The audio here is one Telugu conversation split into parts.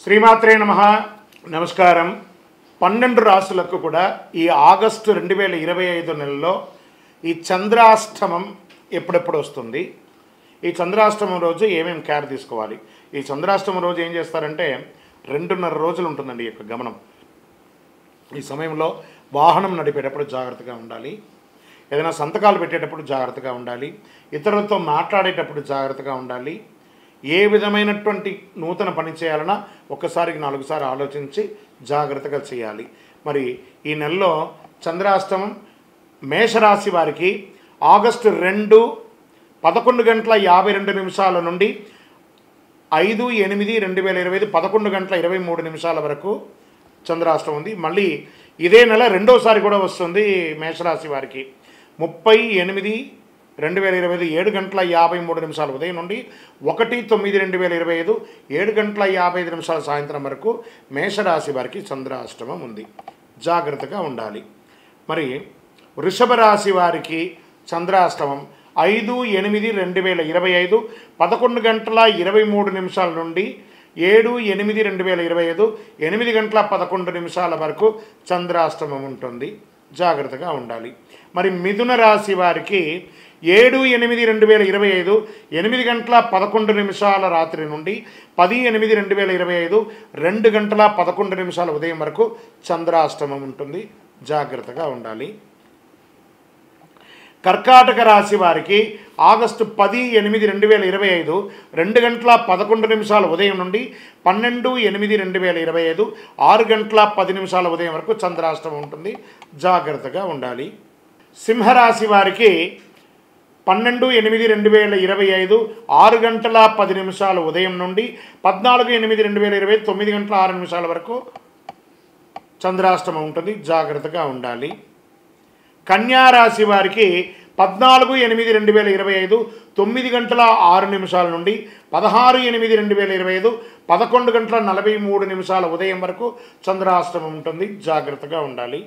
శ్రీమాత్రే నమః. నమస్కారం. 12 రాశులకు కూడా ఈ ఆగస్టు 2025 నెలలో ఈ చంద్రాష్టమం ఎప్పుడెప్పుడు వస్తుంది, ఈ చంద్రాష్టమం రోజు ఏమేమి కేర్ తీసుకోవాలి, ఈ చంద్రాష్టమం రోజు ఏం చేస్తారంటే 2.5 రోజులు ఉంటుందండి ఈ యొక్క గమనం. ఈ సమయంలో వాహనం నడిపేటప్పుడు జాగ్రత్తగా ఉండాలి, ఏదైనా సంతకాలు పెట్టేటప్పుడు జాగ్రత్తగా ఉండాలి, ఇతరులతో మాట్లాడేటప్పుడు జాగ్రత్తగా ఉండాలి. ఏ విధమైనటువంటి నూతన పని చేయాలన్నా ఒక్కసారికి 4 సార్లు ఆలోచించి జాగ్రత్తగా చేయాలి. మరి ఈ నెలలో చంద్రాష్టమం మేషరాశి వారికి ఆగస్టు 2 11:52 నుండి 5/8/2025 11:23 వరకు చంద్రాష్టమం ఉంది. మళ్ళీ ఇదే నెల రెండోసారి కూడా వస్తుంది మేషరాశి వారికి 30/8/2025 7:53 ఉదయం నుండి 1/9/2025 7:55 సాయంత్రం వరకు మేషరాశి వారికి చంద్రాష్టమం ఉంది. జాగ్రత్తగా ఉండాలి. మరి వృషభ రాశి వారికి చంద్రాష్టమం 5/8/2025 11:23 నుండి 7/8/2025 8:11 వరకు చంద్రాష్టమం ఉంటుంది. జాగ్రత్తగా ఉండాలి. మరి మిథున రాశి వారికి 7/8/2025 8:11 రాత్రి నుండి 10/8/2025 2:11 ఉదయం వరకు చంద్రాష్టమం ఉంటుంది. జాగ్రత్తగా ఉండాలి. కర్కాటక రాశి వారికి ఆగస్టు 10/8/2025 2:11 ఉదయం నుండి 12/8/2025 6:10 ఉదయం వరకు చంద్రాష్టమం ఉంటుంది. జాగ్రత్తగా ఉండాలి. సింహరాశి వారికి 12/8/2025 6:10 ఉదయం నుండి 14/8/2025 9:06 వరకు చంద్రాష్టమం ఉంటుంది. జాగ్రత్తగా ఉండాలి. కన్యా రాశి వారికి 14/8/2025 9:06 నుండి 16/8/2025 11:43 ఉదయం వరకు చంద్రాష్టమం ఉంటుంది. జాగ్రత్తగా ఉండాలి.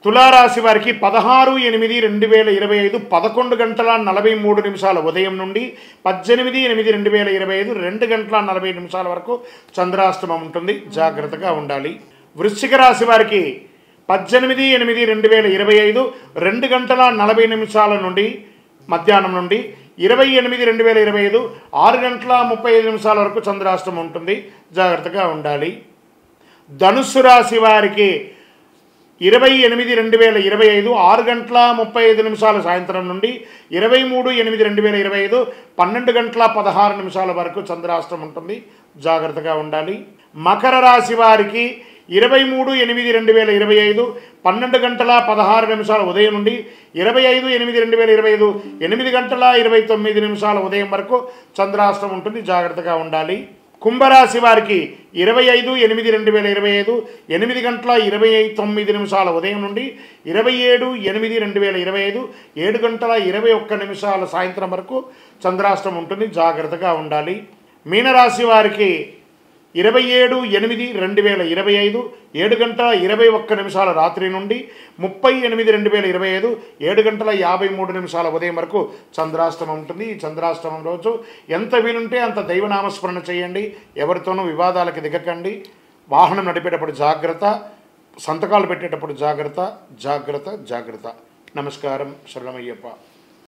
తులారాశి వారికి 16/8/2025 11:43 ఉదయం నుండి 18/8/2025 2:40 వరకు చంద్రాష్టమం ఉంటుంది. జాగ్రత్తగా ఉండాలి. వృశ్చిక రాశి వారికి 18/8/2025 2:40 నుండి మధ్యాహ్నం నుండి 20/8/2025 6:35 వరకు చంద్రాష్టమం ఉంటుంది. జాగ్రత్తగా ఉండాలి. ధనుస్సు రాశి వారికి 20/8/2025 6:35 సాయంత్రం నుండి 23/8/2025 12:16 వరకు చంద్రాష్టమం ఉంటుంది. జాగ్రత్తగా ఉండాలి. మకర రాశి వారికి 23/8/2025 12:16 ఉదయం నుండి 25/8/2025 8:29 ఉదయం వరకు చంద్రాష్టమం ఉంటుంది. జాగ్రత్తగా ఉండాలి. కుంభరాశి వారికి 25/8/2025 8:29 ఉదయం నుండి 27/8/2025 7:21 సాయంత్రం వరకు చంద్రాష్టమం ఉంటుంది. జాగ్రత్తగా ఉండాలి. మీనరాశి వారికి 27/8/2025 7:21 రాత్రి నుండి 30/8/2025 7:53 ఉదయం వరకు చంద్రాష్టమం ఉంటుంది. ఈ చంద్రాష్టమం రోజు ఎంత వీలుంటే అంత దైవనామస్మరణ చేయండి. ఎవరితోనూ వివాదాలకు దిగకండి. వాహనం నడిపేటప్పుడు జాగ్రత్త, సంతకాలు పెట్టేటప్పుడు జాగ్రత్త. నమస్కారం. శరణమయ్యప్ప.